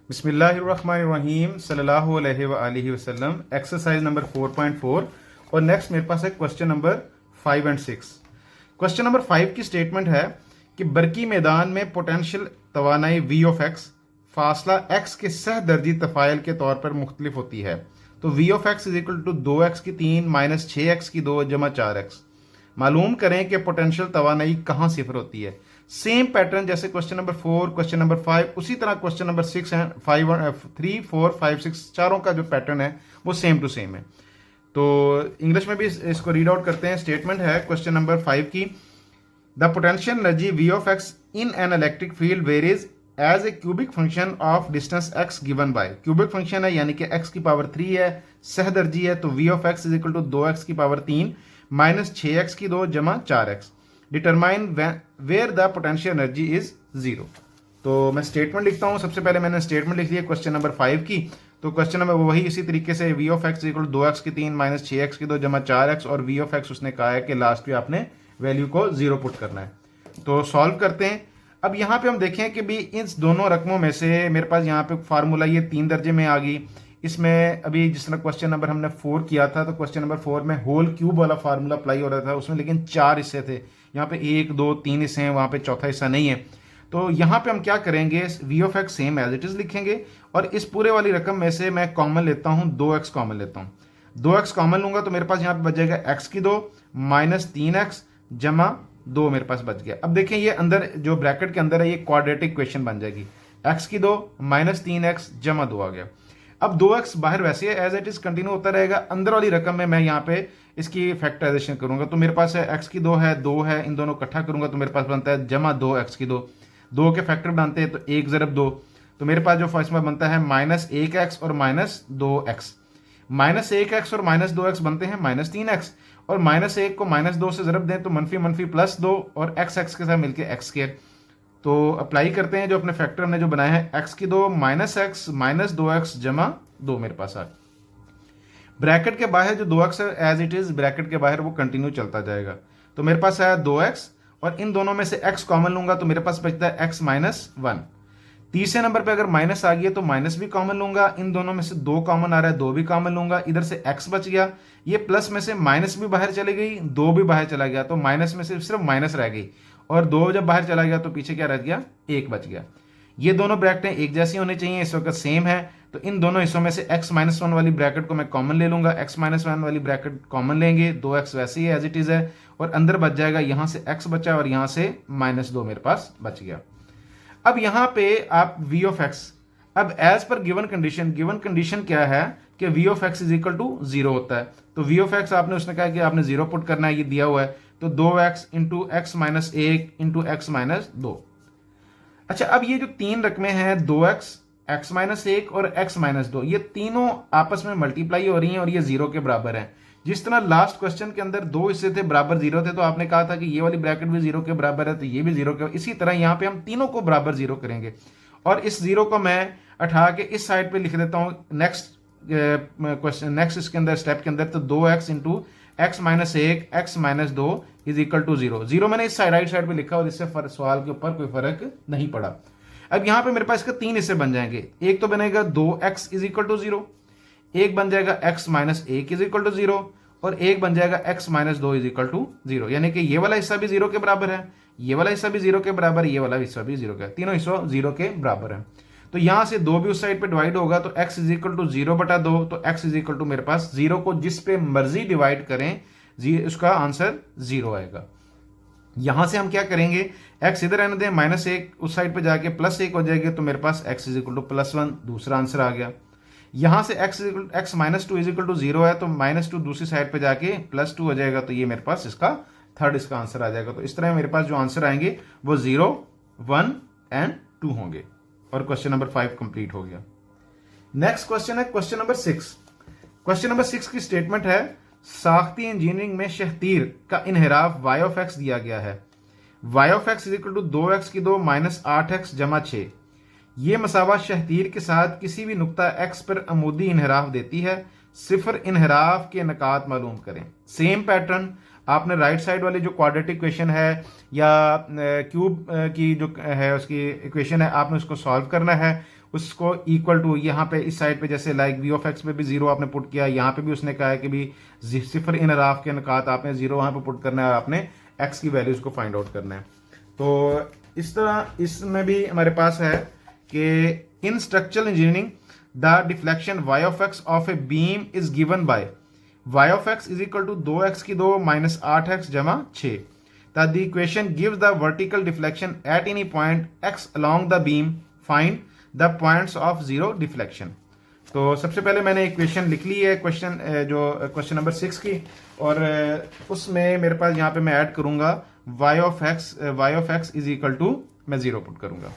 बिस्मिल्लाहिर्रहमानिर्रहीम सल्लल्लाहु अलैहि व आलिहि वसल्लम। एक्सरसाइज नंबर 4.4 और नेक्स्ट मेरे पास है question number 5 and 6। Question number 5 की स्टेटमेंट है कि बरकी मैदान में पोटेंशियल तवानाई वी ऑफ एक्स फासला एक्स के सह दर्जी तफ़ायल के तौर पर मुख्तलिफ होती है। तो V of x is equal to 2x की 3 माइनस 6x की 2 जमा 4x। मालूम करें कि पोटेंशियल तवानाई कहाँ सिफर होती है। सेम पैटर्न जैसे क्वेश्चन नंबर 4, क्वेश्चन नंबर 5, उसी तरह क्वेश्चन नंबर 6 एंड 3, 4, 5, 6 चारों का जो पैटर्न है वो सेम टू सेम है। तो इंग्लिश में भी इसको रीड आउट करते हैं। स्टेटमेंट है क्वेश्चन नंबर 5 की, the potential energy V of x in an electric field varies as a cubic function of distance x given by. Cubic function है यानी कि एक्स की पावर 3 है, सहदर्जी है, तो V of x is equal to 2x की power 3 minus 6x की 2 जमा 4x। Determine where the potential energy is 0। तो मैं स्टेटमेंट लिखता हूं। सबसे पहले मैंने स्टेटमेंट लिख ली है क्वेश्चन नंबर 5 की। तो क्वेश्चन नंबर वही इसी तरीके से we of x equal 2x की 3 माइनस 6x की 2 जमा 4x, और वी ऑफ एक्स उसने कहा है कि लास्ट पे आपने वैल्यू को 0 पुट करना है। तो सॉल्व करते हैं। अब यहाँ पे हम देखें कि भी इन दोनों रकमों में से मेरे पास यहाँ पे फार्मूला ये 3 दर्जे में आ गई। इसमें अभी जिस तरह क्वेश्चन नंबर हमने 4 किया था, तो क्वेश्चन नंबर 4 में होल क्यूब वाला फार्मूला अप्लाई हो रहा था उसमें, लेकिन 4 हिस्से थे। यहाँ पे 1, 2, 3 हिस्से हैं, वहाँ पे चौथा हिस्सा नहीं है। तो यहाँ पे हम क्या करेंगे, V of x same as it is लिखेंगे, और इस पूरे वाली रकम में से मैं कॉमन लेता हूँ, 2x कॉमन लेता हूँ। 2x कॉमन लूंगा तो मेरे पास यहाँ पे बच जाएगा x की 2 माइनस 3x जमा 2 मेरे पास बच गया। अब देखें ये अंदर जो ब्रैकेट के अंदर है ये क्वाड्रेटिक इक्वेशन बन जाएगी। x की 2 माइनस 3x जमा 2 आ गया। अब 2x बाहर वैसे एज इट इज कंटिन्यू होता रहेगा। अंदर वाली रकम में मैं यहाँ पे इसकी फैक्टराइजेशन करूंगा, तो मेरे पास है x की 2 है, 2 है, इन दोनों इकट्ठा करूंगा तो मेरे पास बनता है जमा 2x की 2। 2 के फैक्टर बनाते हैं तो 1 ज़रब 2, तो मेरे पास जो फर्स्ट में बनता है माइनस 1x और माइनस 2x। माइनस 1x और माइनस 2x बनते हैं माइनस 3x, और माइनस 1 को माइनस 2 से ज़रब दें तो मनफी मनफी प्लस 2, और x के साथ मिलकर x स्क्वायर। तो अप्लाई करते हैं जो अपने फैक्टर हमने जो बनाया है, x की 2 माइनस x माइनस 2x जमा 2 मेरे पास आ। ब्रैकेट के बाहर जो 2x है एज इट इज ब्रैकेट के बाहर वो कंटिन्यू चलता जाएगा। तो मेरे पास है 2x, और इन दोनों में से x कॉमन लूंगा तो मेरे पास बचता है x माइनस 1। तीसरे नंबर पे अगर माइनस आ गया तो माइनस भी कॉमन लूंगा। इन दोनों में से 2 कॉमन आ रहा है, 2 भी कॉमन लूंगा। इधर से x बच गया, ये प्लस में से माइनस भी बाहर चली गई, 2 भी बाहर चला गया, तो माइनस में से सिर्फ माइनस रह गई, और 2 जब बाहर चला गया तो पीछे क्या रह गया, 1 बच गया। ये दोनों ब्रैकेटें एक जैसी होनी चाहिए, इस वक्त सेम है। तो इन दोनों हिस्सों में से x माइनस 1 वाली ब्रैकेट को मैं कॉमन ले लूंगा, x माइनस 1 वाली ब्रैकेट कॉमन लेंगे, 2x वैसे ही एज इट इज है, और अंदर बच जाएगा, यहां से x बचा और यहां से माइनस 2 मेरे पास बच गया। अब यहां पे आप v ऑफ x, अब एज पर गिवन कंडीशन क्या है कि v of x is equal to 0 होता है। तो v ऑफ x आपने उसने कहा कि आपने 0 पुट करना है, ये दिया हुआ है, तो 2x into x minus 1 into x minus 2। अच्छा, अब ये जो 3 रकमें हैं 2x, x माइनस 1 और x माइनस 2, ये तीनों आपस में मल्टीप्लाई हो रही हैं और ये 0 के बराबर है। जिस तरह लास्ट क्वेश्चन के अंदर 2 हिस्से थे बराबर 0 थे, तो आपने कहा था कि ये वाली ब्रैकेट भी 0 के बराबर है, तो ये भी 0 के, इसी तरह यहाँ पे हम तीनों को बराबर 0 करेंगे, और इस 0 को मैं उठा के इस साइड पे लिख देता हूँ नेक्स्ट क्वेश्चन, नेक्स्ट इसके अंदर स्टेप के अंदर। तो 2x into x minus 1 x minus 2 is equal to 0। 0 मैंने इस साइड राइट साइड पे लिखा और इससे सवाल के ऊपर कोई फर्क नहीं पड़ा। अब यहां पे मेरे पास इसके 3 हिस्से बन जाएंगे। एक तो बनेगा 2x इज इक्वल टू 0, एक बन जाएगा x minus 1 is equal to 0, और एक बन जाएगा x minus 2 is equal to 0। यानी कि ये वाला हिस्सा भी 0 के बराबर है, ये वाला हिस्सा भी 0 के बराबर, ये वाला हिस्सा भी 0 के, तीनों हिस्सों 0 के बराबर है। तो यहां से 2 भी उस साइड पे डिवाइड होगा, तो x इज इक्वल टू 0 बटा 2, तो x इज इक्वल टू मेरे पास 0 को जिस पे मर्जी डिवाइड करें उसका आंसर 0 आएगा। यहां से हम क्या करेंगे, x इधर रहने दें, माइनस 1 उस साइड पे जाके प्लस 1 हो जाएगी, तो मेरे पास x is equal to plus 1, दूसरा आंसर आ गया। यहां से x minus 2 is equal to 0 है, तो माइनस 2 दूसरी साइड पे जाके प्लस 2 हो जाएगा, तो ये मेरे पास इसका थर्ड इसका आंसर आ जाएगा। तो इस तरह मेरे पास जो आंसर आएंगे वो 0, 1 एंड 2 होंगे, और क्वेश्चन नंबर 5 कंप्लीट हो गया। नेक्स्ट क्वेश्चन है क्वेश्चन नंबर 6। क्वेश्चन नंबर 6 की स्टेटमेंट है, साख्ती इंजीनियरिंग में शहतीर का इनहराफ y ऑफ x दिया गया है। y of x is equal to 2x की 2 माइनस 8x जमा 6। ये मसावा शहतीर के साथ किसी भी नुक्ता x पर अमूदी इनहराफ देती है। सिफर इनहराफ के नकात मालूम करें। सेम पैटर्न, आपने राइट साइड वाली जो क्वाड्रेटिक इक्वेशन है या क्यूब की जो है उसकी इक्वेशन है, आपने उसको सॉल्व करना है। उसको इक्वल टू यहाँ पे इस साइड पे जैसे लाइक वी ऑफ एक्स पे भी जीरो आपने पुट किया, यहाँ पे भी उसने कहा है कि भी सिफर इन अराफ के नुकात आपने जीरो वहाँ पे पुट करना है और आपने एक्स की वैल्यूज को फाइंड आउट करना है। तो इस तरह इसमें भी हमारे पास है कि in structural engineering the deflection y of x of a beam is given by y of x is equal to 2x की 2 माइनस 8x जमा 6 that the equation gives the vertical deflection at any point x along the beam. Find the points of zero deflection. तो सबसे पहले मैंने equation लिख ली है question number 6 की, और उसमें मेरे पास यहाँ पे मैं ऐड करूंगा y of x is equal to मैं 0 पुट करूंगा।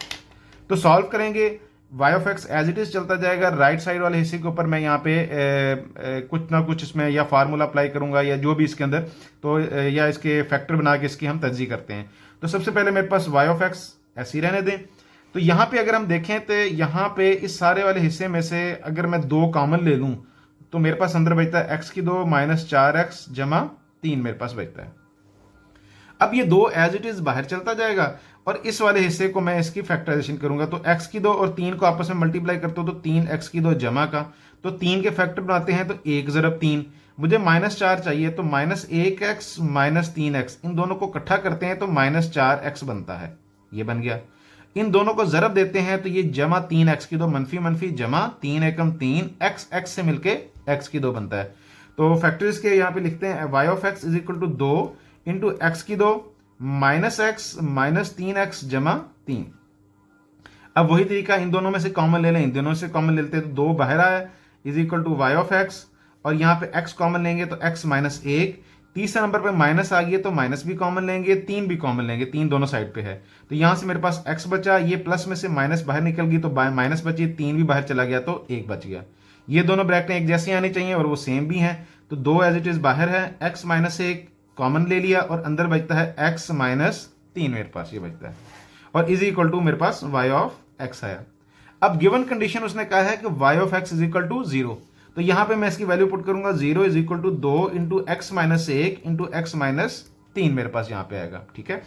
तो सॉल्व करेंगे, y of x as it is चलता जाएगा, राइट साइड वाले हिस्से के ऊपर मैं यहाँ पे कुछ ना कुछ इसमें या फार्मूला अप्लाई करूंगा या जो भी इसके अंदर, तो या इसके फैक्टर बना के इसकी हम तर्जीह करते हैं। तो सबसे पहले मेरे पास y ऑफ एक्स ऐसे ही रहने दें। तो यहाँ पे अगर हम देखें तो यहाँ पे इस सारे वाले हिस्से में से अगर मैं 2 कॉमन ले लूँ तो मेरे पास अंदर बचता है x की 2 माइनस 4x जमा 3 मेरे पास बचता है। अब ये 2 एज इट इज बाहर चलता जाएगा और इस वाले हिस्से को मैं इसकी फैक्टराइजेशन करूंगा। तो x की 2 और 3 को आपस में मल्टीप्लाई करते हो तो 3x की 2 जमा का, तो 3 के फैक्टर बनाते हैं तो 1 ज़रब 3, मुझे माइनस 4 चाहिए तो माइनस 1x माइनस 3x, इन दोनों को इकट्ठा करते हैं तो माइनस 4x बनता है, ये बन गया। इन दोनों को ज़रब देते हैं तो ये जमा 3x की 2 मनफी मनफी जमा 3 एकम 3 x से मिलके x की 2 बनता है। तो फैक्टर्स के यहाँ पे लिखते हैं y of x is equal to 2 into x की 2 माइनस एक्स माइनस 3x जमा 3। अब वही तरीका इन दोनों में से कॉमन ले लें, इन दोनों से कॉमन ले लेते हैं तो 2 बाहर आया is equal to y of x, और यहाँ पे x कॉमन लेंगे तो x माइनस 1, तीसरे नंबर पे माइनस आ गया तो माइनस भी कॉमन लेंगे, 3 भी कॉमन लेंगे, 3 दोनों साइड पे है। तो यहाँ से मेरे पास x बचा, ये प्लस में से माइनस बाहर निकल गई तो माइनस बची, 3 भी बाहर चला गया तो 1 बच गया। ये दोनों ब्रैकेटें एक जैसी आनी चाहिए और वो सेम भी हैं, तो 2 एज इट इज बाहर है, x माइनस 1 कॉमन ले लिया और अंदर बचता है x माइनस 3 मेरे पास ये बचता है, और इज इक्वल टू मेरे पास y ऑफ x आया। अब गिवन कंडीशन उसने कहा है कि y of x is equal to 0, तो यहां पे मैं इसकी वैल्यू पुट करूंगा 0 is equal to 2 into x minus 1 into x minus 3 मेरे पास यहां पे आएगा, ठीक है।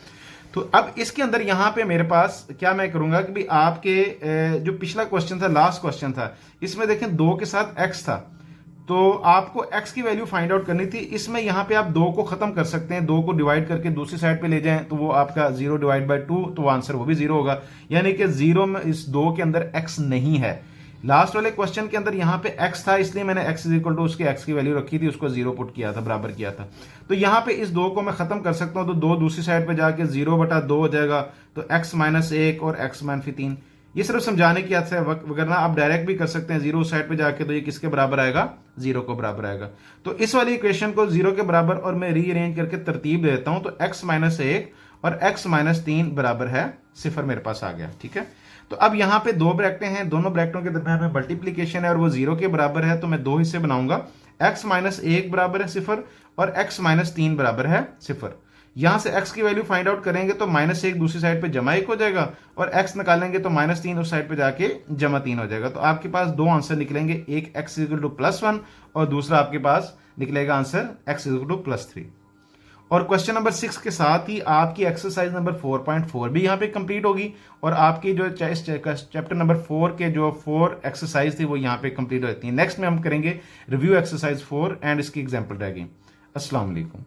तो अब इसके अंदर यहां पे मेरे पास क्या मैं करूंगा कि भाई आपके जो पिछला क्वेश्चन था, लास्ट क्वेश्चन था, इसमें देखें 2 के साथ x था, तो आपको x की वैल्यू फाइंड आउट करनी थी। इसमें यहाँ पे आप 2 को खत्म कर सकते हैं, 2 को डिवाइड करके दूसरी साइड पे ले जाएं तो वो आपका 0 डिवाइड बाय 2, तो आंसर वो भी 0 होगा, यानी कि 0 में इस 2 के अंदर x नहीं है। लास्ट वाले क्वेश्चन के अंदर यहाँ पे x था, इसलिए मैंने x इज इक्वल टू उसके x की वैल्यू रखी थी, उसको 0 पुट किया था, बराबर किया था। तो यहाँ पे इस 2 को मैं खत्म कर सकता हूँ, तो 2 दूसरी साइड पे जाके 0/2 हो जाएगा, तो x माइनस 1 और x माइनस 3। ये सिर्फ समझाने की आदत है, वगरना आप डायरेक्ट भी कर सकते हैं 0 साइड पे जाके, तो ये किसके बराबर आएगा, 0 को बराबर आएगा। तो इस वाली इक्वेशन को 0 के बराबर और मैं रीअरेंज करके तरतीब देता हूं, तो x माइनस 1 और x माइनस 3 बराबर है 0 मेरे पास आ गया, ठीक है। तो अब यहाँ पे 2 ब्रैकेटें हैं, दोनों ब्रैकेटों के दरमियान में मल्टीप्लीकेशन है और वो 0 के बराबर है, तो मैं 2 हिस्से बनाऊंगा, x माइनस 1 बराबर है 0 और x माइनस 3 बराबर है 0। यहां से x की वैल्यू फाइंड आउट करेंगे तो माइनस 1 दूसरी साइड पे जमा 1 हो जाएगा, और x निकालेंगे तो माइनस 3 उस साइड पे जाके जमा 3 हो जाएगा। तो आपके पास 2 आंसर निकलेंगे, एक x इक्वल टू +1 और दूसरा आपके पास निकलेगा आंसर x इक्वल टू +3। और क्वेश्चन नंबर 6 के साथ ही आपकी एक्सरसाइज नंबर 4.4 भी यहाँ पे कंप्लीट होगी, और आपकी जो चैप्टर नंबर 4 के जो 4 एक्सरसाइज थी वो यहाँ पे कंप्लीट हो जाती है। नेक्स्ट में हम करेंगे रिव्यू एक्सरसाइज 4 एंड इसकी एग्जाम्पल रहेगी। अस्सलाम वालेकुम।